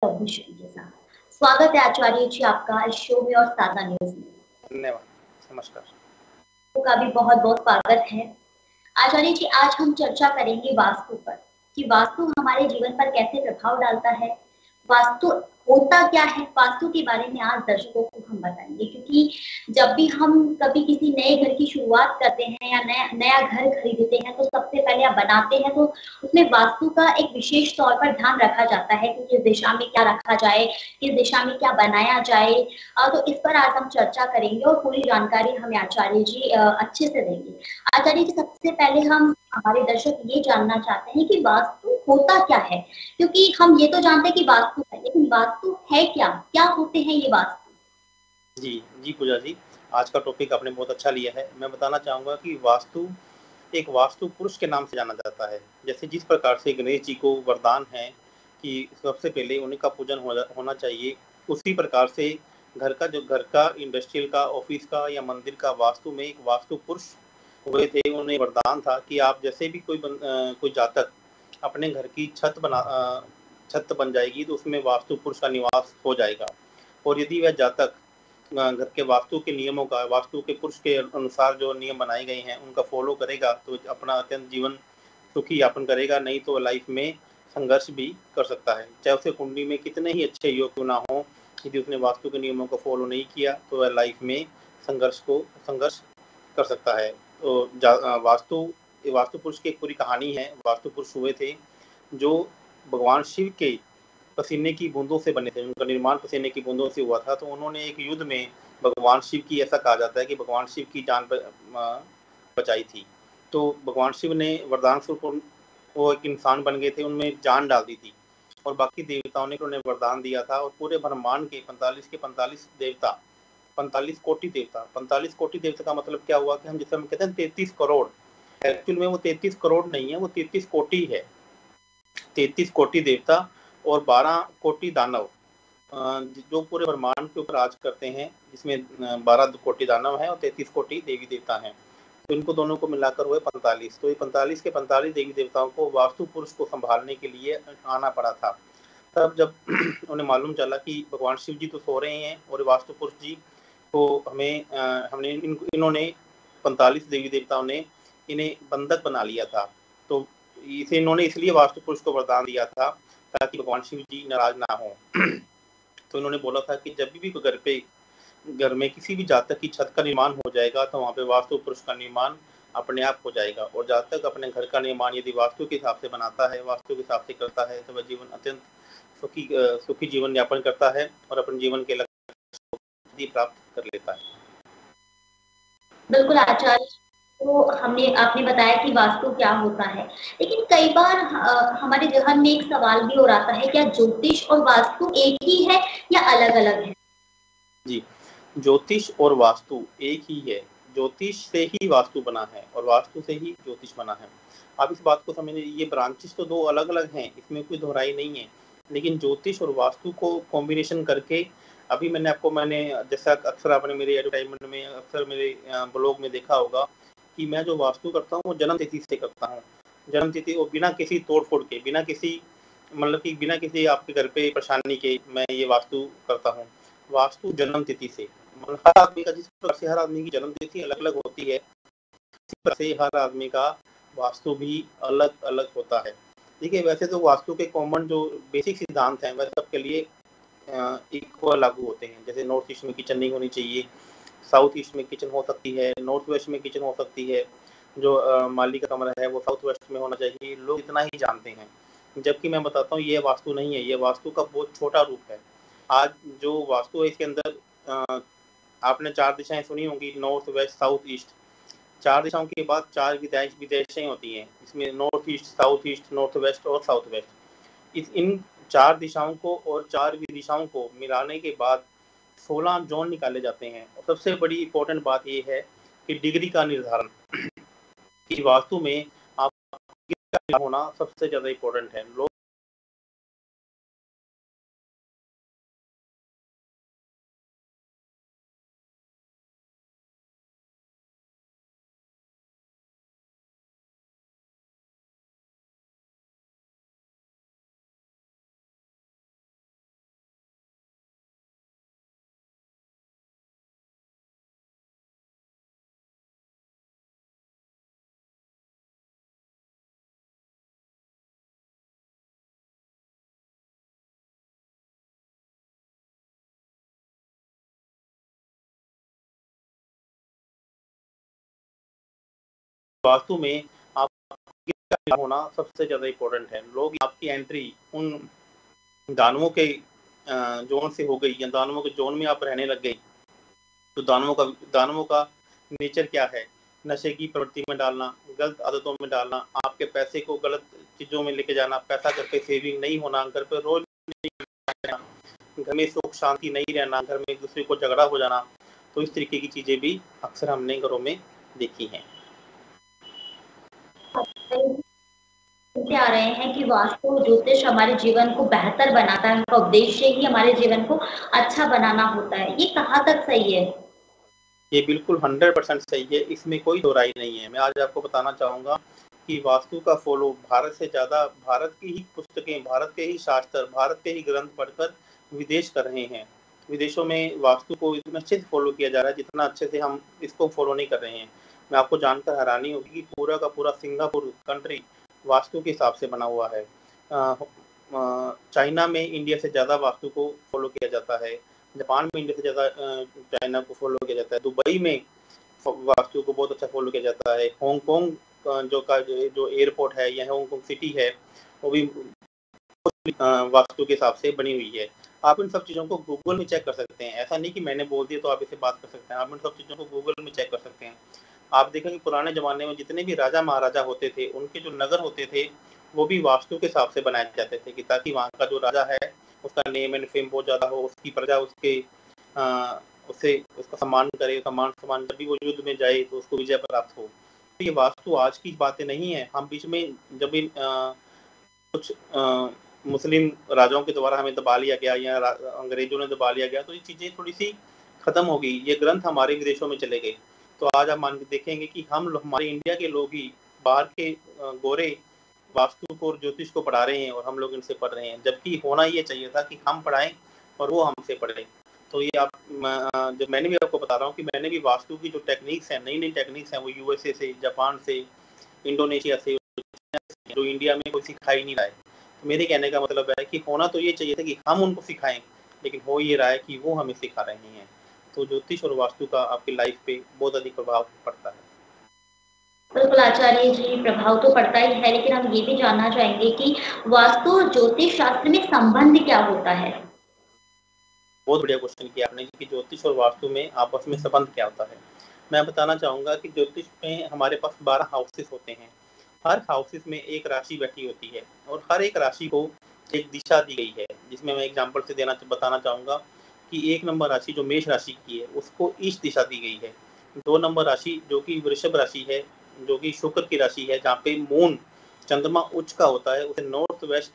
अभिषेक के साथ। स्वागत है आचार्य जी आपका इस शो में और सादा न्यूज में। धन्यवाद, नमस्कार। का भी बहुत बहुत स्वागत है। आचार्य जी आज हम चर्चा करेंगे वास्तु पर कि वास्तु हमारे जीवन पर कैसे प्रभाव डालता है, वास्तु होता क्या है, वास्तु के बारे में आज दर्शकों को हम बताएंगे। क्योंकि जब भी हम कभी किसी नए घर की शुरुआत करते हैं या नया घर खरीदते हैं तो सबसे पहले आप बनाते हैं तो उसमें वास्तु का एक विशेष तौर पर ध्यान रखा जाता है कि किस दिशा में क्या रखा जाए, किस दिशा में क्या बनाया जाए। तो इस पर आज हम चर्चा करेंगे और पूरी जानकारी हमें आचार्य जी अच्छे से देंगे। आचार्य जी सबसे पहले हम हमारे दर्शक ये जानना चाहते हैं कि वास्तु होता क्या है, क्योंकि हम ये तो जानते हैं कि वास्तु है, लेकिन वास्तु है क्या, क्या होते हैं ये वास्तु? जी पूजा जी, आज का टॉपिक आपने बहुत अच्छा लिया है। मैं बताना चाहूंगा कि वास्तु एक वास्तु पुरुष के नाम से जाना जाता है। जैसे जिस प्रकार से गणेश जी को वरदान है कि सबसे पहले उन्हीं का पूजन होना चाहिए, उसी प्रकार से घर का इंडस्ट्रियल का, ऑफिस का या मंदिर का वास्तु में एक वास्तु पुरुष हुए थे। उन्हें वरदान था कि आप जैसे भी कोई जातक अपने घर की छत बन जाएगी तो उसमें वास्तु पुरुष का निवास हो जाएगा। और यदि वह जातक घर के वास्तु के नियमों का, वास्तु के पुरुष के अनुसार जो नियम बनाए गए हैं उनका फॉलो करेगा तो अपना अत्यंत जीवन सुखी यापन करेगा। नहीं तो लाइफ में संघर्ष भी कर सकता है, चाहे उसे कुंडली में कितने ही अच्छे योग क्यों ना हो। यदि उसने वास्तु के नियमों को फॉलो नहीं किया तो वह लाइफ में संघर्ष कर सकता है। तो वास्तु पुरुष की एक पूरी कहानी है। वास्तु पुरुष हुए थे जो भगवान शिव के पसीने की बूंदों से बने थे। उनका निर्माण पसीने की बूंदों से हुआ था। तो उन्होंने एक युद्ध में भगवान शिव की, ऐसा कहा जाता है कि भगवान शिव की जान बचाई थी। तो भगवान शिव ने वरदान स्वरूप वो एक इंसान बन गए थे, उनमें जान डाल दी थी। और बाकी देवताओं ने उन्हें वरदान दिया था। और पूरे ब्रह्मांड के 45 देवता, 45 कोटि देवता का मतलब क्या हुआ कि हम जिसे हम कहते हैं 33 करोड़, एक्चुअल में वो 33 करोड़ नहीं है, वो 33 कोटि है। 33 कोटि देवता और 12 कोटि दानव जो पूरे ब्रह्मांड के ऊपर राज करते हैं, जिसमें 12 कोटि दानव हैं और 33 कोटि देवी देवता हैं। तो इनको दोनों को मिलाकर हुए 45। तो ये 45 के 45 देवी देवताओं को वास्तु पुरुष को संभालने के लिए आना पड़ा था। तब जब उन्हें मालूम चला कि भगवान शिव जी तो सो रहे हैं और वास्तु पुरुष जी को इन्होंने 45 देवी देवताओं ने इन्हें बंधक बना लिया था। तो इन्होंने इसलिए वास्तु पुरुष को वरदान दिया था ताकि भगवान शिव जी नाराज ना हो। तो इन्होंने बोला था कि जब भी घर में किसी भी जातक की छत का निर्माण हो जाएगा तो वहाँ पे वास्तु पुरुष का निर्माण अपने आप हो जाएगा। और जातक अपने घर का निर्माण यदि वास्तु के हिसाब से बनाता है, वास्तु के हिसाब से करता है, तो वह जीवन अत्यंत सुखी जीवन यापन करता है और अपने जीवन के लक्ष्य प्राप्त कर लेता है। बिल्कुल आचार्य, तो आपने बताया कि वास्तु क्या होता है, लेकिन कई बार हमारे जहन में एक सवाल भी और आता है, क्या ज्योतिष और वास्तु एक ही है या अलग अलग है? जी, ज्योतिष और वास्तु एक ही है। ज्योतिष से ही वास्तु बना है और वास्तु से ही ज्योतिष बना है। आप इस बात को समझिए, ये ब्रांचेस तो दो अलग अलग हैं, इसमें कोई दोहराई नहीं है। लेकिन ज्योतिष और वास्तु को कॉम्बिनेशन करके, अभी मैंने जैसा अक्सर आपने मेरे एडवर्टाइजमेंट में, अक्सर मेरे ब्लॉग में देखा होगा कि मैं जो वास्तु करता हूँ वो जन्म तिथि से करता हूँ। जन्म तिथि और बिना किसी तोड़ फोड़ के, बिना किसी आपके घर पे परेशानी के मैं ये वास्तु करता हूँ। वास्तु जन्म तिथि से, हर आदमी का, जिस प्रकार से हर आदमी की जन्म तिथि अलग अलग होती है, इसी प्रकार से हर आदमी का वास्तु भी अलग अलग होता है। देखिए, वैसे तो वास्तु के कॉमन जो बेसिक सिद्धांत हैं वह सबके लिए इक्वल लागू होते हैं। जैसे नॉर्थ ईस्ट में किचन नहीं होनी चाहिए, साउथ ईस्ट में किचन हो सकती है, नॉर्थ वेस्ट में किचन हो सकती है, जो माली का कमरा है वो साउथ वेस्ट में होना चाहिए। लोग इतना ही जानते हैं, जबकि मैं बताता हूँ ये वास्तु नहीं है, ये वास्तु का बहुत छोटा रूप है। आज जो वास्तु है इसके अंदर आपने 4 दिशाएं सुनी होंगी, नॉर्थ वेस्ट साउथ ईस्ट। 4 दिशाओं के बाद 4 विदेशें होती हैं, इसमें north east, south east, north west और साउथ वेस्ट। इन 4 दिशाओं को और 4 दिशाओं को मिलाने के बाद 16 जोन निकाले जाते हैं। और सबसे बड़ी इंपॉर्टेंट बात ये है कि डिग्री का निर्धारण कि वास्तु में आप होना सबसे ज्यादा इंपॉर्टेंट है। लोग वास्तु में आप होना सबसे ज्यादा इम्पोर्टेंट है। लोग आपकी एंट्री उन दानवों के जोन से हो गई या दानवों के जोन में आप रहने लग गए, तो दानवों का नेचर क्या है? नशे की प्रवृत्ति में डालना, गलत आदतों में डालना, आपके पैसे को गलत चीजों में लेके जाना, पैसा घर पे सेविंग नहीं होना, घर पे रोज घर में सुख शांति नहीं रहना, घर में एक दूसरे को झगड़ा हो जाना। तो इस तरीके की चीजें भी अक्सर हमने घरों में देखी हैं। आ रहे हैं कि वास्तु ज्योतिष हमारे जीवन को बेहतर बनाता है, उनका उद्देश्य ही हमारे जीवन को अच्छा बनाना होता है। ये कहाँ तक सही है? ये बिल्कुल 100% सही है, इसमें कोई दो राय नहीं है। मैं आज आपको बताना चाहूंगा कि वास्तु का फॉलो भारत से ज्यादा भारत की ही पुस्तकें, भारत के ही शास्त्र, भारत के ही ग्रंथ पढ़कर विदेश कर रहे हैं। विदेशों में वास्तु को इतना अच्छे से फॉलो किया जा रहा है जितना अच्छे से हम इसको फॉलो नहीं कर रहे हैं। मैं आपको जानकर हैरानी होगी कि पूरा का पूरा सिंगापुर कंट्री वास्तु के हिसाब से बना हुआ है। चाइना में इंडिया से ज्यादा वास्तु को फॉलो किया जाता है, जापान में इंडिया से ज्यादा चाइना को फॉलो किया जाता है, दुबई में वास्तु को बहुत अच्छा फॉलो किया जाता है, हांगकांग जो एयरपोर्ट है या हांगकांग सिटी है वो भी वास्तु के हिसाब से बनी हुई है। आप इन सब चीज़ों को गूगल में चेक कर सकते हैं। ऐसा नहीं कि मैंने बोल दिया तो आप इसे बात कर सकते हैं, आप इन सब चीज़ों को गूगल में चेक कर सकते हैं। आप देखेंगे पुराने ज़माने में जितने भी राजा महाराजा होते थे, उनके जो नगर होते थे वो भी वास्तु के हिसाब से बनाए जाते थे कि ताकि वहाँ का जो राजा है उसका नेम एंड फेम बहुत ज़्यादा हो, उसकी प्रजा उसका सम्मान करे, सम्मान जब भी वो युद्ध में जाए तो उसको विजय प्राप्त हो। तो ये वास्तु आज की बातें नहीं है। हम बीच में जब भी कुछ मुस्लिम राजाओं के द्वारा हमें दबा लिया गया या अंग्रेजों ने दबा लिया गया तो ये चीज़ें थोड़ी सी खत्म हो गई, ये ग्रंथ हमारे विदेशों में चले गए। तो आज आप मान के देखेंगे कि हमारे इंडिया के लोग ही बाहर के गोरे वास्तु को और ज्योतिष को पढ़ा रहे हैं और हम लोग इनसे पढ़ रहे हैं, जबकि होना ये चाहिए था कि हम पढ़ाएं और वो हमसे पढ़ें। तो ये जब मैंने भी आपको बता रहा हूँ कि मैंने भी वास्तु की जो टेक्निक्स हैं, नई नई टेक्निक्स हैं, वो यूएसए से, जापान से, इंडोनेशिया से, जो इंडिया में कोई सिखा ही नहीं रहा है। तो मेरे कहने का मतलब है कि होना तो ये चाहिए था कि हम उनको सिखाएं, लेकिन हो ये रहा है कि वो हमें सिखा रहे हैं। तो ज्योतिष और वास्तु का आपकी लाइफ पे बहुत अधिक प्रभाव पड़ता है। बिल्कुल आचार्य जी, प्रभाव तो पड़ता ही है, लेकिन हम ये भी जानना चाहेंगे कि वास्तु ज्योतिष शास्त्र में संबंध क्या होता है? बहुत बढ़िया क्वेश्चन किया आपने कि ज्योतिष और वास्तु में आपस में संबंध क्या होता है। मैं बताना चाहूंगा कि ज्योतिष में हमारे पास 12 हाउसेस होते हैं। हर हाउसेस में एक राशि बैठी होती है और हर एक राशि को एक दिशा दी गई है, जिसमें मैं एग्जांपल से बताना चाहूंगा कि 1 नंबर राशि जो मेष राशि की है उसको ईस्ट दिशा दी गई है। 2 नंबर राशि जो कि वृषभ राशि है, जो कि शुक्र की राशि है, जहाँ पे मून चंद्रमा उच्च का होता है, उसे नॉर्थ वेस्ट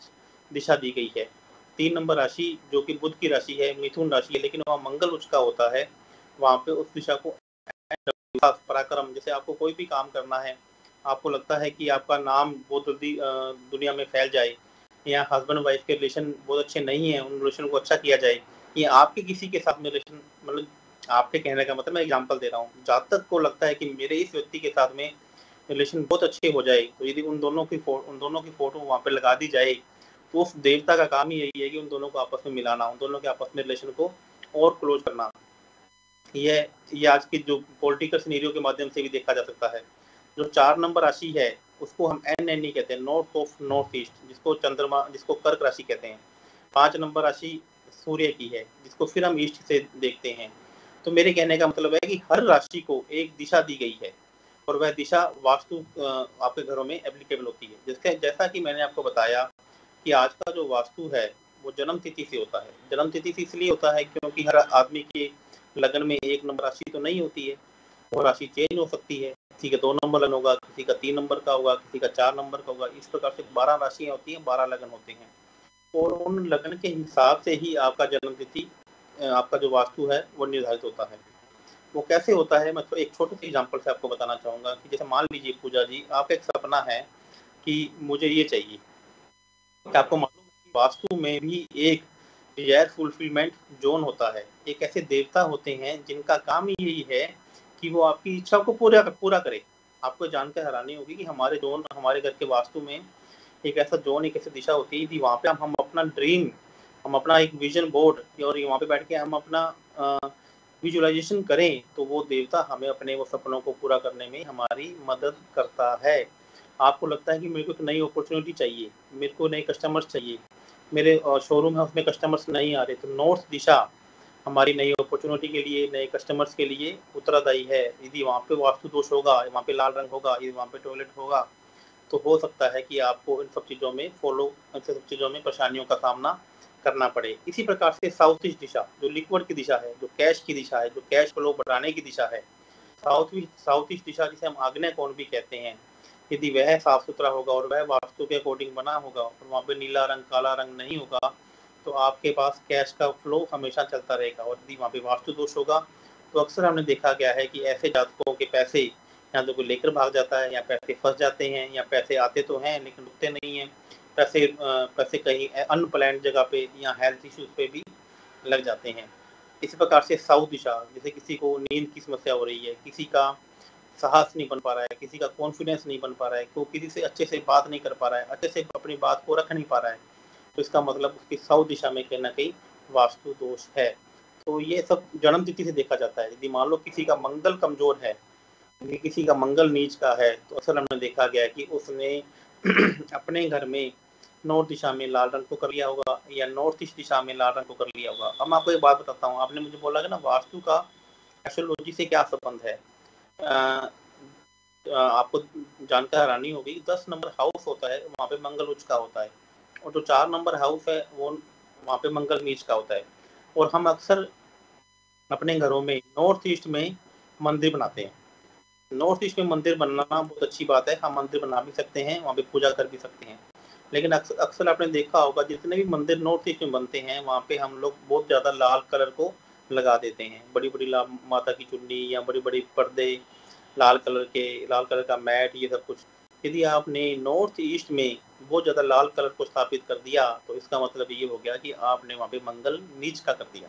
दिशा दी गई है। 3 नंबर राशि जो कि बुध की राशि है, मिथुन राशि है, लेकिन वहाँ मंगल उच्च का होता है, वहाँ पे उस दिशा को पराक्रम, जैसे आपको कोई भी काम करना है, आपको लगता है कि आपका नाम बहुत जल्दी दुनिया में फैल जाए, या हस्बैंड वाइफ के रिलेशन बहुत अच्छे नहीं है, उन रिलेशन को अच्छा किया जाए, या आपके किसी के साथ में रिलेशन, मतलब आपके कहने का मतलब मैं एग्जांपल दे रहा हूँ, जातक को लगता है कि मेरे इस व्यक्ति के साथ में रिलेशन बहुत अच्छे हो जाए, तो यदि उन दोनों की फोटो वहाँ पे लगा दी जाए तो उस देवता का काम ही यही है कि उन दोनों को आपस में मिलाना, उन दोनों के आपस में रिलेशन को और क्लोज करना। ये आज की जो पॉलिटिकल सिनेरियो के माध्यम से भी देखा जा सकता है। जो 4 नंबर राशि है उसको हम NNE कहते हैं, नॉर्थ ऑफ नॉर्थ ईस्ट, जिसको कर्क राशि कहते हैं। 5 नंबर राशि सूर्य की है, जिसको फिर हम ईस्ट से देखते हैं। तो मेरे कहने का मतलब है कि हर राशि को एक दिशा दी गई है और वह दिशा वास्तु आपके घरों में एप्लीकेबल होती है। जैसा कि मैंने आपको बताया कि आज का जो वास्तु है वो जन्म तिथि से होता है। जन्म तिथि से इसलिए होता है क्योंकि हर आदमी के लगन में 1 नंबर राशि तो नहीं होती है, वो राशि चेंज हो सकती है। किसी का 2 नंबर लगन होगा, किसी का 3 नंबर का होगा, किसी का 4 नंबर का होगा। इस प्रकार से 12 राशियां होती हैं, 12 लगन होते हैं और उन लगन के हिसाब से ही आपका जन्म तिथि, आपका जो वास्तु है वो निर्धारित होता है। वो कैसे होता है, मतलब एक छोटे से एग्जांपल से आपको बताना चाहूंगा कि जैसे मान लीजिए पूजा जी, आपका एक सपना है कि मुझे ये चाहिए, कि आपको मालूम है कि वास्तु में भी एक डिजायर फुलफिलमेंट जोन होता है। एक ऐसे देवता होते हैं जिनका काम ही यही है कि वो आपकी इच्छा को पूरा करे। आपको जानकर हैरानी होगी कि हमारे घर के वास्तु में एक ऐसा जोन, एक ऐसी दिशा होती है कि वहाँ पे हम अपना ड्रीम, हम अपना एक विजन बोर्ड और वहाँ पे बैठ के हम अपना विजुअलाइजेशन करें तो वो देवता हमें अपने वो सपनों को पूरा करने में हमारी मदद करता है। आपको लगता है कि मेरे को एक नई अपॉर्चुनिटी चाहिए, मेरे को नए कस्टमर्स चाहिए, मेरे शोरूम है उसमें कस्टमर्स नहीं आ रहे, तो नॉर्थ दिशा हमारी नई अपॉर्चुनिटी के लिए, नए कस्टमर्स के लिए उत्तरदायी है। यदि वहाँ पे वास्तु दोष होगा, वहाँ पे लाल रंग होगा, यदि वहाँ पे टॉयलेट होगा, तो हो सकता है कि आपको इन सब चीज़ों में परेशानियों का सामना करना पड़े। इसी प्रकार से साउथ ईस्ट दिशा जो लिक्विड की दिशा है, जो कैश की दिशा है, जो कैश फ्लो बढ़ाने की दिशा है, साउथ ईस्ट दिशा जिसे हम आग्नेय कोण भी कहते हैं, यदि वह साफ सुथरा होगा और वह वास्तु के अकॉर्डिंग बना होगा और वहाँ पे नीला रंग काला रंग नहीं होगा, तो आपके पास कैश का फ्लो हमेशा चलता रहेगा। और यदि वहाँ पे वास्तु दोष होगा तो अक्सर हमने देखा गया है कि ऐसे जातकों के पैसे या तो कोई लेकर भाग जाता है, या पैसे फंस जाते हैं, या पैसे आते तो हैं लेकिन रुकते नहीं हैं, पैसे कहीं अनप्लान्ड जगह पे या हेल्थ इश्यूज पे भी लग जाते हैं। इसी प्रकार से साउथ दिशा, जैसे किसी को नींद की समस्या हो रही है, किसी का साहस नहीं बन पा रहा है, किसी का कॉन्फिडेंस नहीं बन पा रहा है, वो किसी से अच्छे से बात नहीं कर पा रहा है, अच्छे से अपनी बात को रख नहीं पा रहा है, तो इसका मतलब उसकी साउथ दिशा में कहीं ना कहीं वास्तु दोष है। तो ये सब जन्म तिथि से देखा जाता है। यदि मान लो किसी का मंगल कमजोर है, यदि किसी का मंगल नीच का है, तो अक्सर हमने देखा गया कि उसने अपने घर में नॉर्थ दिशा में लाल रंग को कर लिया होगा, या नॉर्थ ईस्ट दिशा में लाल रंग को कर लिया होगा। अब मैं आपको एक बात बताता हूँ, आपने मुझे बोला कि ना वास्तु का एस्ट्रोलॉजी से क्या संबंध है। आपको जानकर हैरानी होगी, 10 नंबर हाउस होता है वहाँ पे मंगल उच्च का होता है, और जो 4 नंबर हाउस है वो वहाँ पे मंगल नीच का होता है। और हम अक्सर अपने घरों में नॉर्थ ईस्ट में मंदिर बनाते हैं। नॉर्थ ईस्ट में मंदिर बनाना बहुत अच्छी बात है, हम मंदिर बना भी सकते हैं, वहाँ पे पूजा कर भी सकते हैं, लेकिन अक्सर आपने देखा होगा जितने भी मंदिर नॉर्थ ईस्ट में बनते हैं वहाँ पे हम लोग बहुत ज़्यादा लाल कलर को लगा देते हैं। बड़ी बड़ी माता की चुन्नी या बड़ी बड़ी पर्दे, लाल कलर का मैट, ये सब कुछ। यदि आपने नॉर्थ ईस्ट में बहुत ज़्यादा लाल कलर को स्थापित कर दिया तो इसका मतलब ये हो गया कि आपने वहाँ पे मंगल नीच का कर दिया,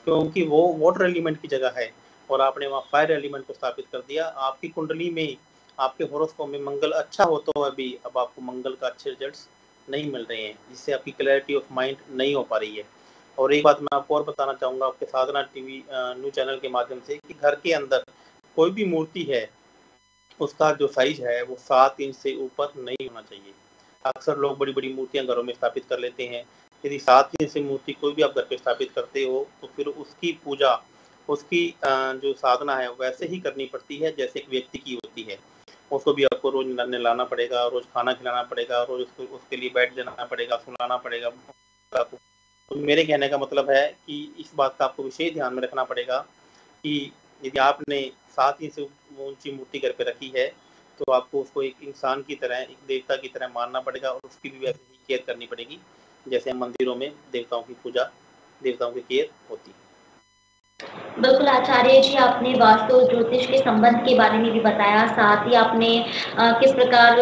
क्योंकि वो वाटर एलिमेंट की जगह है और आपने वहाँ फायर एलिमेंट को स्थापित कर दिया। आपकी कुंडली में, आपके हॉरोस्कोप में मंगल अच्छा हो तो अभी अब आपको मंगल का अच्छे रिजल्ट्स नहीं मिल रहे हैं, जिससे आपकी क्लैरिटी ऑफ माइंड नहीं हो पा रही है। और एक बात मैं आपको और बताना चाहूँगा आपके साधना टीवी न्यूज चैनल के माध्यम से, कि घर के अंदर कोई भी मूर्ति है उसका जो साइज है वो 7 इंच से ऊपर नहीं होना चाहिए। अक्सर लोग बड़ी बड़ी मूर्तियां घरों में स्थापित कर लेते हैं। यदि 7 इंच से मूर्ति कोई भी आप घर पे स्थापित करते हो तो फिर उसकी पूजा, उसकी जो साधना है वैसे ही करनी पड़ती है जैसे एक व्यक्ति की होती है। उसको भी आपको रोज नहलाना पड़ेगा, रोज खाना खिलाना पड़ेगा, रोज उसके लिए बैठ जाना पड़ेगा, सुलाना पड़ेगा। तो मेरे कहने का मतलब है कि इस बात का आपको विशेष ध्यान में रखना पड़ेगा कि यदि आपने 7 इंच से ऊंची मूर्ति घर पे रखी है तो आपको उसको एक इंसान की तरह, एक देवता की तरह मानना पड़ेगा और उसकी भी वैसे ही केयर करनी पड़ेगी जैसे मंदिरों में देवताओं की पूजा, देवताओं की केयर होती है। बिल्कुल आचार्य जी, आपने वास्तु और ज्योतिष के संबंध के बारे में भी बताया, साथ ही आपने किस प्रकार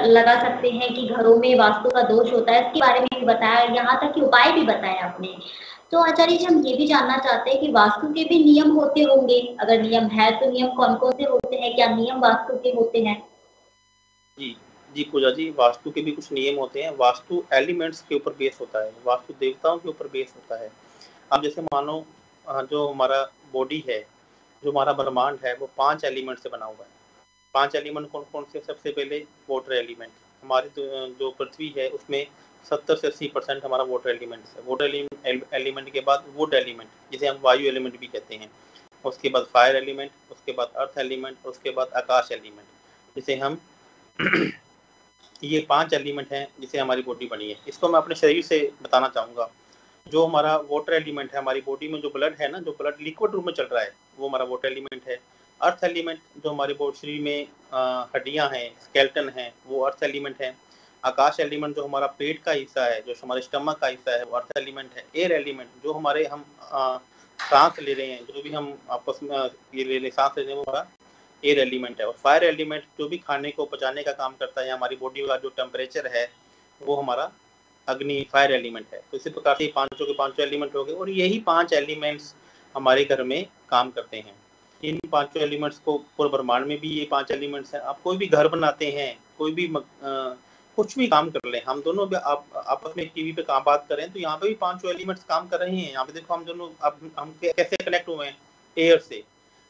लगा सकते हैं कि घरों में वास्तु का दोष होता है इसके बारे में भी बताया, यहाँ तक कि उपाय भी बताया आपने। तो आचार्य जी, हम ये भी जानना चाहते हैं कि वास्तु के भी नियम होते होंगे, अगर नियम है तो नियम कौन कौन से होते हैं, क्या नियम वास्तु के होते हैं? जी जी पूजा जी, वास्तु के भी कुछ नियम होते हैं। वास्तु एलिमेंट्स के ऊपर बेस होता है, वास्तु देवताओं के ऊपर बेस होता है। अब जैसे मानो जो हमारा बॉडी है, जो हमारा ब्रह्मांड है, वो 5 एलिमेंट से बना हुआ है। 5 एलिमेंट कौन कौन से? सबसे पहले वाटर एलिमेंट। हमारी जो पृथ्वी है उसमें 70 से 80% हमारा वाटर एलिमेंट है। वाटर एलिमेंट के बाद वुड एलिमेंट, जिसे हम वायु एलिमेंट भी कहते हैं। उसके बाद फायर एलिमेंट, उसके बाद अर्थ एलिमेंट, उसके बाद आकाश एलिमेंट, जिसे हम ये 5 एलिमेंट हैं जिसे हमारी बॉडी बनी है। इसको मैं अपने शरीर से बताना चाहूँगा। जो हमारा वाटर एलिमेंट है, हमारी बॉडी में जो ब्लड है ना, जो ब्लड लिक्विड रूप में चल रहा है, वो हमारा वाटर एलिमेंट है। अर्थ एलिमेंट जो हमारे शरीर में हड्डियां हैं, स्केलेटन है, वो अर्थ एलिमेंट है। आकाश एलिमेंट जो हमारा पेट का हिस्सा है, जो हमारे स्टमक का हिस्सा है, वो अर्थ एलिमेंट है। एयर एलिमेंट जो हमारे हम सांस ले रहे हैं, जो भी हम आपस में ये सांस ले रहे हैं, वो हमारा एयर एलिमेंट है। और फायर एलिमेंट जो भी खाने को पचाने का काम करता है, हमारी बॉडी का जो टेम्परेचर है वो हमारा अग्नि, फायर एलिमेंट है। तो इसी प्रकार से पांचों के पांचों एलिमेंट हो गए और यही 5 एलिमेंट्स हमारे घर में काम करते हैं। इन 5 एलिमेंट्स को पूरे ब्रह्मांड में भी ये 5 एलिमेंट्स हैं। आप कोई भी घर बनाते हैं, कोई भी कुछ भी काम कर लें, हम दोनों भी आप आपस में टीवी पे काम बात करें तो यहाँ पे भी 5 एलिमेंट्स काम कर रहे हैं। यहाँ पे देखो हम दोनों, अब हम कैसे कनेक्ट हुए हैं, एयर से,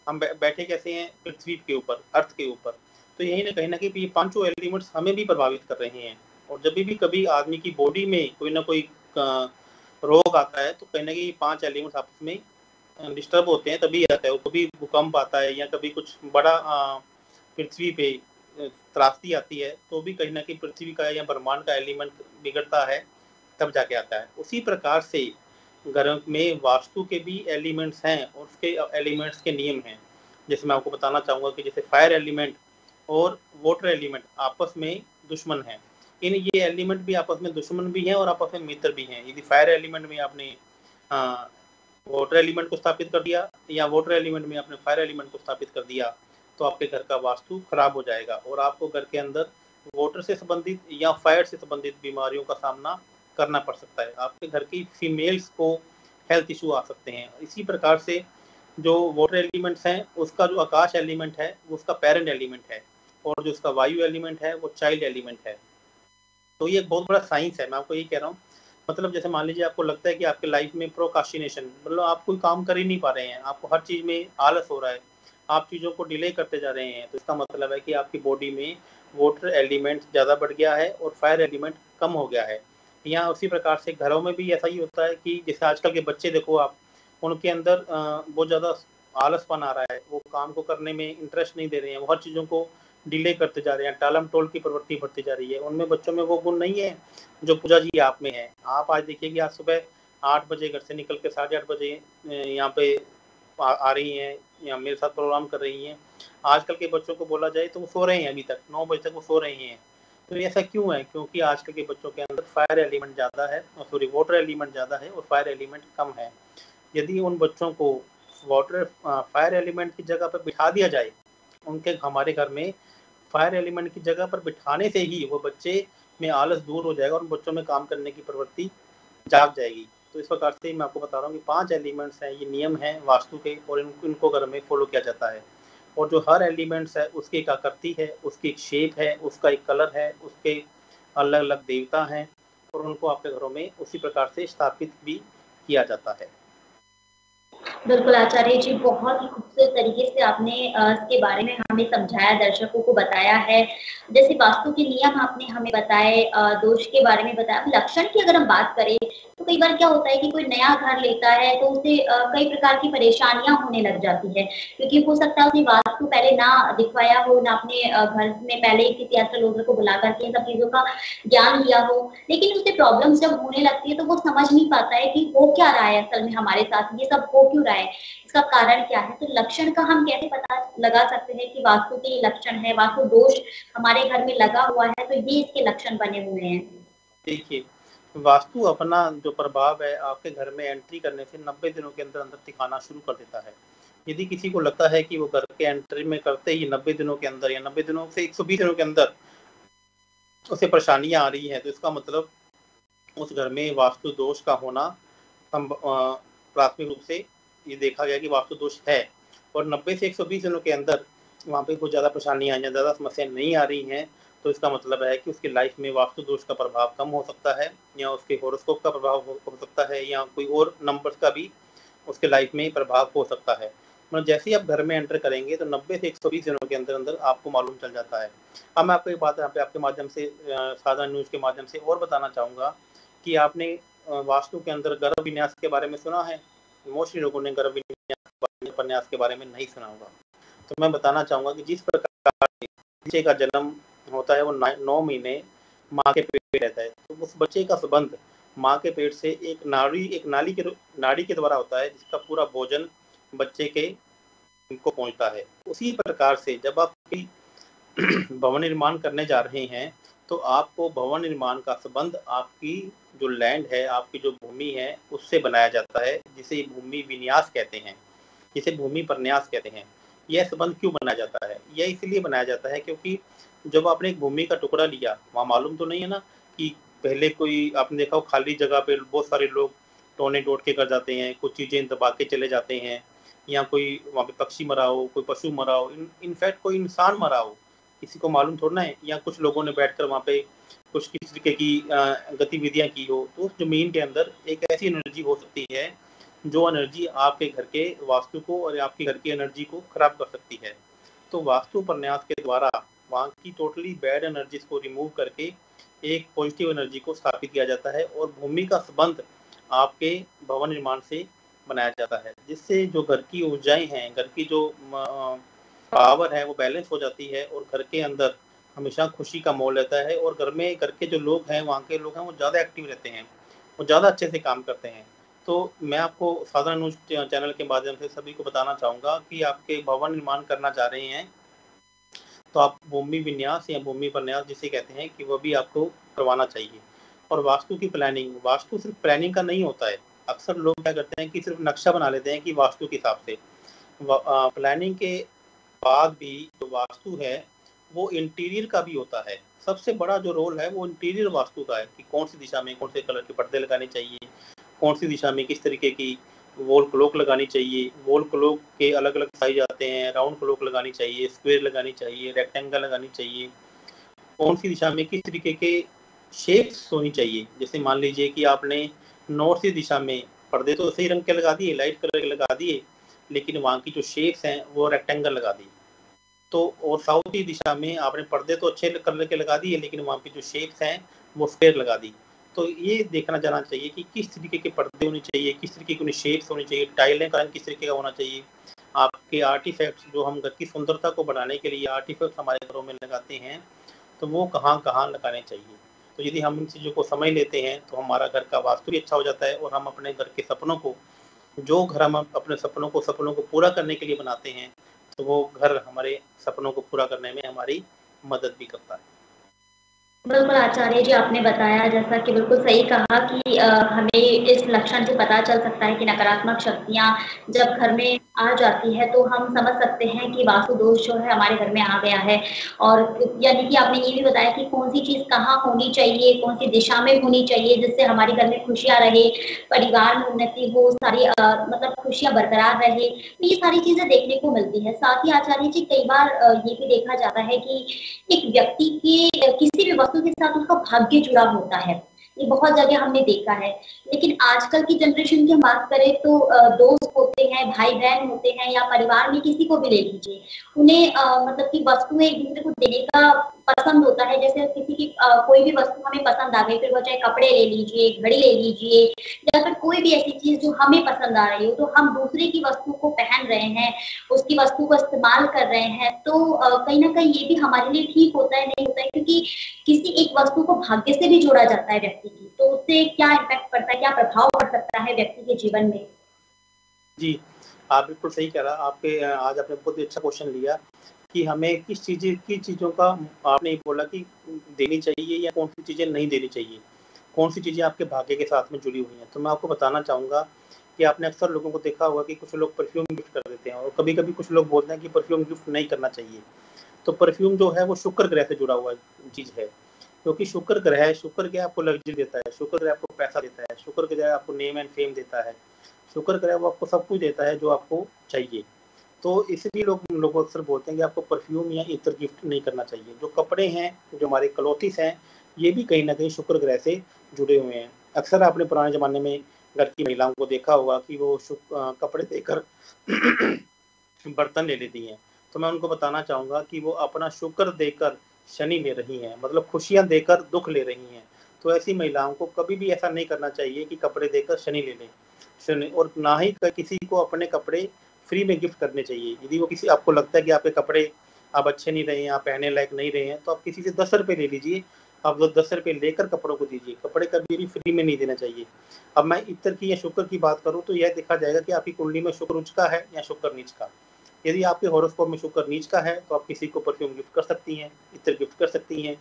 हम बैठे कैसे हैं पृथ्वी के ऊपर, अर्थ के ऊपर। तो यही ना कहीं ये पांचों एलिमेंट्स हमें भी प्रभावित कर रहे हैं। और जब भी कभी आदमी की बॉडी में कोई ना कोई रोग आता है तो कहीं ना कहीं 5 एलिमेंट्स आपस में डिस्टर्ब होते हैं, तभी आता है। कभी भूकंप आता है या कभी कुछ बड़ा पृथ्वी पे त्रासदी आती है तो भी कहीं ना कहीं पृथ्वी का या ब्रह्मांड का एलिमेंट बिगड़ता है, तब जाके आता है। उसी प्रकार से घर में वास्तु के भी एलिमेंट्स हैं और उसके एलिमेंट्स के नियम हैं। जैसे मैं आपको बताना चाहूँगा कि जैसे फायर एलिमेंट और वाटर एलिमेंट आपस में दुश्मन हैं। ये एलिमेंट भी आपस में दुश्मन भी हैं और आपस में मित्र भी हैं। यदि फायर एलिमेंट में आपने वाटर एलिमेंट को स्थापित कर दिया या वाटर एलिमेंट में आपने फायर एलिमेंट को स्थापित कर दिया तो आपके घर का वास्तु खराब हो जाएगा और आपको घर के अंदर वाटर से संबंधित या फायर से संबंधित बीमारियों का सामना करना पड़ सकता है। आपके घर की फीमेल्स को हेल्थ इशू आ सकते हैं। इसी प्रकार से जो वाटर एलिमेंट्स हैं उसका जो आकाश एलिमेंट है वो उसका पेरेंट एलिमेंट है और जो उसका वायु एलिमेंट है वो चाइल्ड एलिमेंट है। तो ये एक बहुत बड़ा साइंस है। मैं आपको ये कह रहा हूँ, मतलब जैसे मान लीजिए आपको लगता है कि आपके लाइफ में प्रोकास्टिनेशन, मतलब आप कोई काम कर ही नहीं पा रहे हैं, आपको हर चीज में आलस हो रहा है, आप चीजों को डिले करते जा रहे हैं, तो इसका मतलब है कि आपकी बॉडी में वाटर एलिमेंट ज्यादा बढ़ गया है और फायर एलिमेंट कम हो गया है। या उसी प्रकार से घरों में भी ऐसा ही होता है कि जैसे आजकल के बच्चे देखो आप, उनके अंदर बहुत ज्यादा आलसपन आ रहा है, वो काम को करने में इंटरेस्ट नहीं दे रहे हैं, वो हर चीजों को डिले करते जा रहे हैं, टालम टोल की प्रवृत्ति बढ़ती जा रही है। उनमें बच्चों में वो गुण नहीं है जो पूजा जी आप में है। आप आज देखिए कि आज सुबह 8 बजे घर से निकल के 8:30 बजे यहाँ पे आ रही हैं या मेरे साथ प्रोग्राम कर रही हैं। आजकल के बच्चों को बोला जाए तो वो सो रहे हैं, अभी तक 9 बजे तक वो सो रहे हैं। तो ऐसा क्यों है? क्योंकि आजकल के बच्चों के अंदर फायर एलिमेंट ज़्यादा है, सॉरी वाटर एलिमेंट ज़्यादा है और फायर एलिमेंट कम है। यदि उन बच्चों को वाटर फायर एलिमेंट की जगह पर बिठा दिया जाए, उनके हमारे घर में फायर एलिमेंट की जगह पर बिठाने से ही वो बच्चे में आलस दूर हो जाएगा और बच्चों में काम करने की प्रवृत्ति जाग जाएगी। तो इस प्रकार से मैं आपको बता रहा हूँ कि 5 एलिमेंट्स हैं, ये नियम हैं वास्तु के और इनको घर में फॉलो किया जाता है। और जो हर एलिमेंट्स है उसकी एक आकृति है, उसकी एक शेप है, उसका एक कलर है, उसके अलग अलग देवता हैं और उनको आपके घरों में उसी प्रकार से स्थापित भी किया जाता है। बिल्कुल आचार्य जी, बहुत ही खूबसूरत तरीके से आपने इसके बारे में हमें समझाया, दर्शकों को बताया है। जैसे वास्तु के नियम आपने हमें बताए, दोष के बारे में बताया। लक्षण की अगर हम बात करें तो कई बार क्या होता है कि कोई नया घर लेता है तो उसे कई प्रकार की परेशानियां होने लग जाती है, क्योंकि हो सकता है उसने वास्तु पहले ना दिखवाया हो, ना अपने घर में पहले किसी एस्ट्रोलॉजर को बुला करके इन सब चीजों का ज्ञान लिया हो, लेकिन उसे प्रॉब्लम्स जब होने लगती है तो वो समझ नहीं पाता है कि हो क्या रहा है असल में हमारे साथ, ये सब हो क्यों रहा है, इसका कारण क्या है। तो लक्षण का हम कैसे पता लगा सकते हैं कि वास्तु के ये लक्षण है, वास्तु दोष हमारे घर में लगा हुआ है, तो ये इसके लक्षण बने हुए हैं। देखिए, वास्तु अपना जो प्रभाव है आपके घर में एंट्री करने से 90 दिनों के अंदर अंदर दिखाना शुरू कर देता है। यदि किसी को लगता है कि वो घर के एंट्री में करते ही 90 दिनों के अंदर या 90 दिनों से 120 दिनों के अंदर उसे परेशानियां आ रही हैं, तो इसका मतलब उस घर में वास्तु दोष का होना प्राथमिक रूप से ये देखा गया कि वास्तु दोष है। और 90 से 120 दिनों के अंदर वहाँ पे कुछ ज़्यादा परेशानियां या ज़्यादा समस्याएं नहीं आ रही हैं, तो इसका मतलब है कि उसकी लाइफ में वास्तु दोष का प्रभाव कम हो सकता है या उसके हॉरोस्कोप का प्रभाव हो सकता है या कोई और नंबर्स का भी उसके लाइफ में प्रभाव हो सकता है। मतलब जैसे ही आप घर में एंटर करेंगे तो 90 से 120 दिनों के अंदर अंदर आपको मालूम चल जाता है। अब मैं आपको एक बात यहाँ पे आपके माध्यम से साधारण न्यूज़ के माध्यम से और बताना चाहूँगा कि आपने वास्तु के अंदर गर्भ विन्यास के बारे में सुना है? मोस्टली लोगों ने गर्भ विन्यास के बारे में नहीं सुना होगा। तो मैं बताना चाहूँगा कि जिस प्रकार बच्चे का जन्म होता है वो 9 महीने माँ के पेट में रहता है, तो उस बच्चे का संबंध माँ के पेट से एक नाड़ी के द्वारा होता है, जिसका पूरा भोजन बच्चे के को पहुँचता है। उसी प्रकार से जब आप भवन निर्माण करने जा रहे हैं तो आपको भवन निर्माण का संबंध आपकी जो लैंड है, आपकी जो भूमि है, उससे बनाया जाता है, जिसे भूमि विन्यास कहते हैं, जिसे भूमि प्रन्यास कहते हैं। यह संबंध क्यों बनाया जाता है? यह इसलिए बनाया जाता है क्योंकि जब आपने एक भूमि का टुकड़ा लिया, वहाँ मालूम तो नहीं है ना कि पहले कोई आपने देखा हो खाली जगह पे बहुत सारे लोग टोने टोट के कर जाते हैं, कुछ चीजें दबा के चले जाते हैं, या कोई वहाँ पे पक्षी मरा हो, कोई पशु मरा हो, इनफैक्ट कोई इंसान मरा हो, किसी को मालूम थोड़ा है, या कुछ लोगों ने बैठकर वहाँ पे कुछ किस तरीके की गतिविधियां की हो। तो उस जमीन के अंदर एक ऐसी एनर्जी हो सकती है जो एनर्जी आपके घर के वास्तु को और आपके घर की एनर्जी को खराब कर सकती है। तो वास्तु प्रन्यास के द्वारा वहाँ की टोटली बैड एनर्जीज को रिमूव करके एक पॉजिटिव एनर्जी को स्थापित किया जाता है और भूमि का संबंध आपके भवन निर्माण से बनाया जाता है, जिससे जो घर की ऊर्जाएं हैं, घर की जो पावर है वो बैलेंस हो जाती है और घर के अंदर हमेशा खुशी का माहौल रहता है और घर के जो लोग हैं, वहाँ के लोग हैं, वो ज़्यादा एक्टिव रहते हैं, वो ज़्यादा अच्छे से काम करते हैं। तो मैं आपको साधारण न्यूज चैनल के माध्यम से सभी को बताना चाहूँगा कि आपके भवन निर्माण करना चाह रहे हैं तो आप भूमि विन्यास या भूमि प्रन्यास जिसे कहते हैं कि वो भी आपको करवाना चाहिए। और वास्तु की प्लानिंग, वास्तु सिर्फ प्लानिंग का नहीं होता है। अक्सर लोग क्या करते हैं कि सिर्फ नक्शा बना लेते हैं कि वास्तु के हिसाब से। प्लानिंग के बाद भी जो वास्तु है वो इंटीरियर का भी होता है। सबसे बड़ा जो रोल है वो इंटीरियर वास्तु का है कि कौन सी दिशा में कौन से कलर के पर्दे लगाने चाहिए, कौन सी दिशा में किस तरीके की वॉल क्लॉक लगानी चाहिए। वॉल क्लॉक के अलग अलग साइज आते हैं, राउंड क्लॉक लगानी चाहिए, स्क्वायर लगानी चाहिए, रेक्टेंगल लगानी चाहिए, कौन सी दिशा में किस तरीके के शेप्स होनी चाहिए। जैसे मान लीजिए कि आपने नॉर्थ की दिशा में पर्दे तो सही रंग के लगा दिए, लाइट कलर के लगा दिए, लेकिन वहाँ की जो शेप्स हैं वो रेक्टेंगल लगा दी। तो और साउथ की दिशा में आपने पर्दे तो अच्छे कलर के लगा दिए, लेकिन वहाँ की जो शेप्स हैं वो स्क्वायर लगा दी। तो ये देखना जाना चाहिए कि किस तरीके के पर्दे होने चाहिए, किस तरीके की शेप्स होनी चाहिए, टाइलें का रंग किस तरीके का होना चाहिए। आपके आर्टिफैक्ट्स जो हम घर की सुंदरता को बढ़ाने के लिए आर्टिफैक्ट्स हमारे घरों में लगाते हैं, तो वो कहाँ कहाँ लगाने चाहिए। तो यदि हम इन चीज़ों को समझ लेते हैं तो हमारा घर का वास्तु भी अच्छा हो जाता है और हम अपने घर के सपनों को, जो घर हम अपने सपनों को पूरा करने के लिए बनाते हैं, तो वो घर हमारे सपनों को पूरा करने में हमारी मदद भी करता है। बिल्कुल आचार्य जी, आपने बताया जैसा कि बिल्कुल सही कहा कि हमें इस लक्षण से पता चल सकता है कि नकारात्मक शक्तियाँ जब घर में आ जाती है तो हम समझ सकते हैं कि वास्तु दोष जो है हमारे घर में आ गया है। और यानी कि आपने ये भी बताया कि कौन सी चीज़ कहाँ होनी चाहिए, कौन सी दिशा में होनी चाहिए, जिससे हमारे घर में खुशियाँ रहे, परिवार में उन्नति हो, सारी मतलब खुशियाँ बरकरार रहे। तो ये सारी चीज़ें देखने को मिलती है। साथ ही आचार्य जी, कई बार ये भी देखा जाता है कि एक व्यक्ति के किसी भी वस्तु के साथ उसका भाग्य जुड़ा होता है। ये बहुत जगह हमने देखा है। लेकिन आजकल की जनरेशन की हम बात करें तो दोस्त होते हैं, भाई बहन होते हैं, या परिवार में किसी को भी ले लीजिए, उन्हें मतलब कि वस्तुएं एक दूसरे को देने का पसंद होता है। जैसे किसी की कोई भी वस्तु हमें पसंद आ गई, फिर वो चाहे कपड़े ले लीजिए, घड़ी ले लीजिए, या फिर कोई भी ऐसी चीज जो हमें पसंद आ रही हो, तो हम दूसरे की वस्तु को पहन रहे हैं, उसकी वस्तु को इस्तेमाल कर रहे हैं। तो कहीं ना कहीं ये भी हमारे लिए ठीक होता है, नहीं होता है, क्योंकि किसी एक वस्तु को भाग्य से भी जोड़ा जाता है व्यक्ति की, तो उससे क्या इम्पैक्ट पड़ता है, क्या प्रभाव पड़ सकता है व्यक्ति के जीवन में। जी, आप बिल्कुल सही कह रहा। आपके आज आपने बहुत ही अच्छा क्वेश्चन लिया कि हमें किस चीज़ों का, आपने बोला कि देनी चाहिए या कौन सी चीज़ें नहीं देनी चाहिए, कौन सी चीज़ें आपके भाग्य के साथ में जुड़ी हुई हैं। तो मैं आपको बताना चाहूँगा कि आपने अक्सर लोगों को देखा होगा कि कुछ लोग परफ्यूम गिफ्ट कर देते हैं और कभी-कभी कुछ लोग बोलते हैं कि परफ्यूम गिफ्ट नहीं करना चाहिए। तो परफ्यूम जो है वो शुक्र ग्रह से जुड़ा हुआ चीज़ है, क्योंकि शुक्र ग्रह आपको लग्जरी देता है, शुक्र ग्रह आपको पैसा देता है, शुक्र ग्रह आपको नेम एंड फेम देता है, शुक्र ग्रह वो आपको सब कुछ देता है जो आपको चाहिए। तो इसलिए लोग अक्सर बोलते हैं कि आपको परफ्यूम या इत्र गिफ्ट नहीं करना चाहिए। जो कपड़े हैं, जो हमारे क्लॉथिस हैं, ये भी कहीं न कहीं शुक्र ग्रह से जुड़े हुए हैं। अक्सर आपने पुराने ज़माने में घर की महिलाओं को देखा होगा कि वो कपड़े देकर बर्तन ले लेती हैं। तो मैं उनको बताना चाहूँगा कि वो अपना शुक्र देकर शनि ले रही हैं, मतलब खुशियाँ देकर दुःख ले रही हैं। तो ऐसी महिलाओं को कभी भी ऐसा नहीं करना चाहिए कि कपड़े देकर शनि ले लें। शनि, और ना ही किसी को अपने कपड़े फ्री में गिफ्ट करने चाहिए। यदि वो किसी, आपको लगता है कि आपके कपड़े अब अच्छे नहीं रहे हैं, आप पहनने लायक नहीं रहे हैं, तो आप किसी से 10 रुपए ले लीजिए। आप वो 10 रुपए लेकर कपड़ों को दीजिए। कपड़े कभी भी फ्री में नहीं देना चाहिए। अब मैं इत्र की या शुक्र की बात करूँ तो यह देखा जाएगा कि आपकी कुंडली में शुक्र उच्च का है या शुक्र नीच का। यदि आपके हॉरोस्कोप में शुक्र नीच का है तो आप किसी को परफ्यूम गिफ्ट कर सकती हैं, इत्र गिफ्ट कर सकती हैं।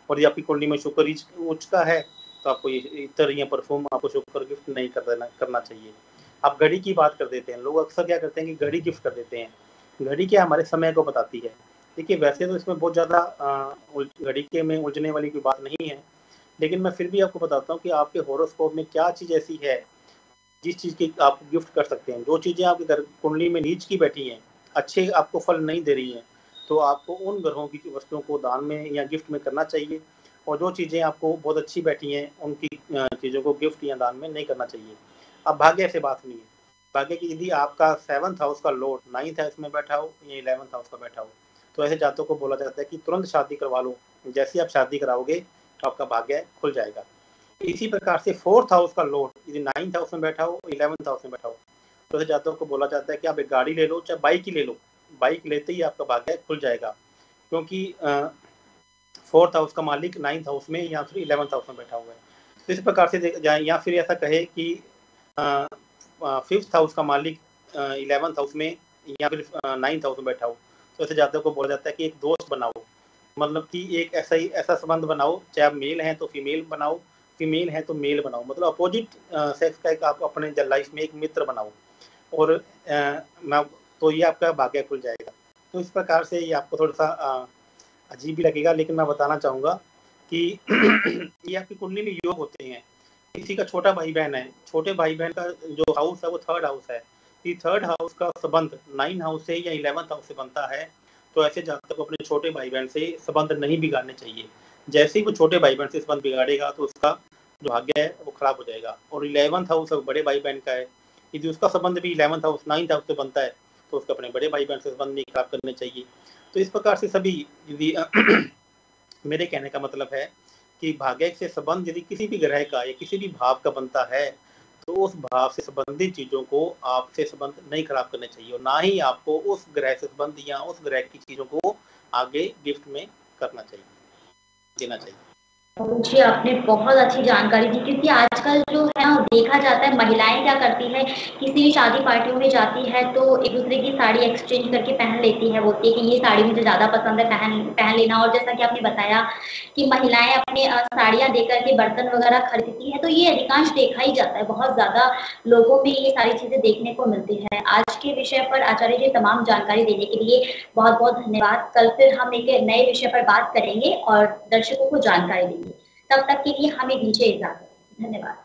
और यदि आपकी कुंडली में शुक्र उच्च का है तो आपको ये इत्र या परफ्यूम आपको शुक्र गिफ्ट नहीं करना चाहिए। आप घड़ी की बात कर देते हैं। लोग अक्सर क्या करते हैं कि घड़ी गिफ्ट कर देते हैं। घड़ी क्या हमारे समय को बताती है। देखिए, वैसे तो इसमें बहुत ज़्यादा घड़ी के में उलझने वाली कोई बात नहीं है, लेकिन मैं फिर भी आपको बताता हूँ कि आपके हॉरोस्कोप में क्या चीज़ ऐसी है जिस चीज़ की आप गिफ्ट कर सकते हैं। जो चीज़ें आपके घर कुंडली में नीच की बैठी हैं, अच्छे आपको फल नहीं दे रही हैं, तो आपको उन ग्रहों की वस्तुओं को दान में या गिफ्ट में करना चाहिए। और जो चीज़ें आपको बहुत अच्छी बैठी हैं, उनकी चीज़ों को गिफ्ट या दान में नहीं करना चाहिए। अब भाग्य से बात नहीं है। भाग्य की यदि आपका 7th हाउस का लॉर्ड 9th हाउस में बैठा हो या 11th हाउस का बैठा हो, तो ऐसे जातकों को बोला जाता है कि तुरंत शादी करवा लो, जैसे आप शादी कराओगे तो आपका भाग्य खुल जाएगा। इसी प्रकार से 4th हाउस का लॉर्ड यदि 9th हाउस में बैठा हो, 11th हाउस में बैठा हो, तो ऐसे जातकों को बोला जाता है कि आप एक गाड़ी ले लो, चाहे बाइक ही ले लो, बाइक लेते ही आपका भाग्य खुल जाएगा, क्योंकि 4th हाउस का मालिक 9th हाउस में या फिर 11th हाउस में बैठा हुआ है। तो इस प्रकार से या फिर ऐसा कहे कि 5th हाउस का मालिक 11th हाउस में या फिर 9th हाउस में बैठा हो, तो ऐसे जातकों को बोला जाता है कि एक दोस्त बनाओ, मतलब कि एक ऐसा संबंध बनाओ, चाहे आप मेल हैं तो फीमेल बनाओ, फीमेल है तो मेल बनाओ, मतलब अपोजिट सेक्स का एक आप अपने लाइफ में एक मित्र बनाओ, और तो ये आपका भाग्य खुल जाएगा। तो इस प्रकार से ये आपको थोड़ा सा अजीब भी लगेगा, लेकिन मैं बताना चाहूँगा कि ये आपकी कुंडली में योग होते हैं। किसी का छोटा भाई बहन है, छोटे भाई बहन का जो हाउस है वो 3rd हाउस है, कि 3rd हाउस का संबंध 9 हाउस से या 11th हाउस से बनता है, तो ऐसे जातक को अपने छोटे भाई बहन से संबंध नहीं बिगाड़ने चाहिए। जैसे ही वो छोटे भाई बहन से संबंध बिगाड़ेगा तो उसका जो भाग्य है वो खराब हो जाएगा। और 11th हाउस बड़े भाई बहन का है, यदि उसका संबंध भी 11th हाउस 9th हाउस से बनता है, तो उसको अपने बड़े भाई बहन से संबंध नहीं खराब करने चाहिए। तो इस प्रकार से सभी यदि मेरे कहने का मतलब है कि भाग्य से संबंध यदि किसी भी ग्रह का या किसी भी भाव का बनता है, तो उस भाव से संबंधित चीजों को आपसे संबंध नहीं खराब करने चाहिए, और ना ही आपको उस ग्रह से संबंध या उस ग्रह की चीजों को आगे गिफ्ट में करना चाहिए, देना चाहिए। जी, आपने बहुत अच्छी जानकारी दी, क्योंकि आजकल जो है ना देखा जाता है महिलाएं क्या करती है, किसी भी शादी पार्टियों में जाती है तो एक दूसरे की साड़ी एक्सचेंज करके पहन लेती है, बोलती है कि ये साड़ी मुझे ज़्यादा पसंद है, पहन लेना। और जैसा कि आपने बताया कि महिलाएं अपने साड़ियाँ दे करके बर्तन वगैरह खरीदती है, तो ये अधिकांश देखा ही जाता है, बहुत ज़्यादा लोगों में ये सारी चीज़ें देखने को मिलती है। आज के विषय पर आचार्य जी तमाम जानकारी देने के लिए बहुत बहुत धन्यवाद। कल फिर हम एक नए विषय पर बात करेंगे और दर्शकों को जानकारी देंगे। तब तक के लिए हमें दीजिए इजाजत। धन्यवाद।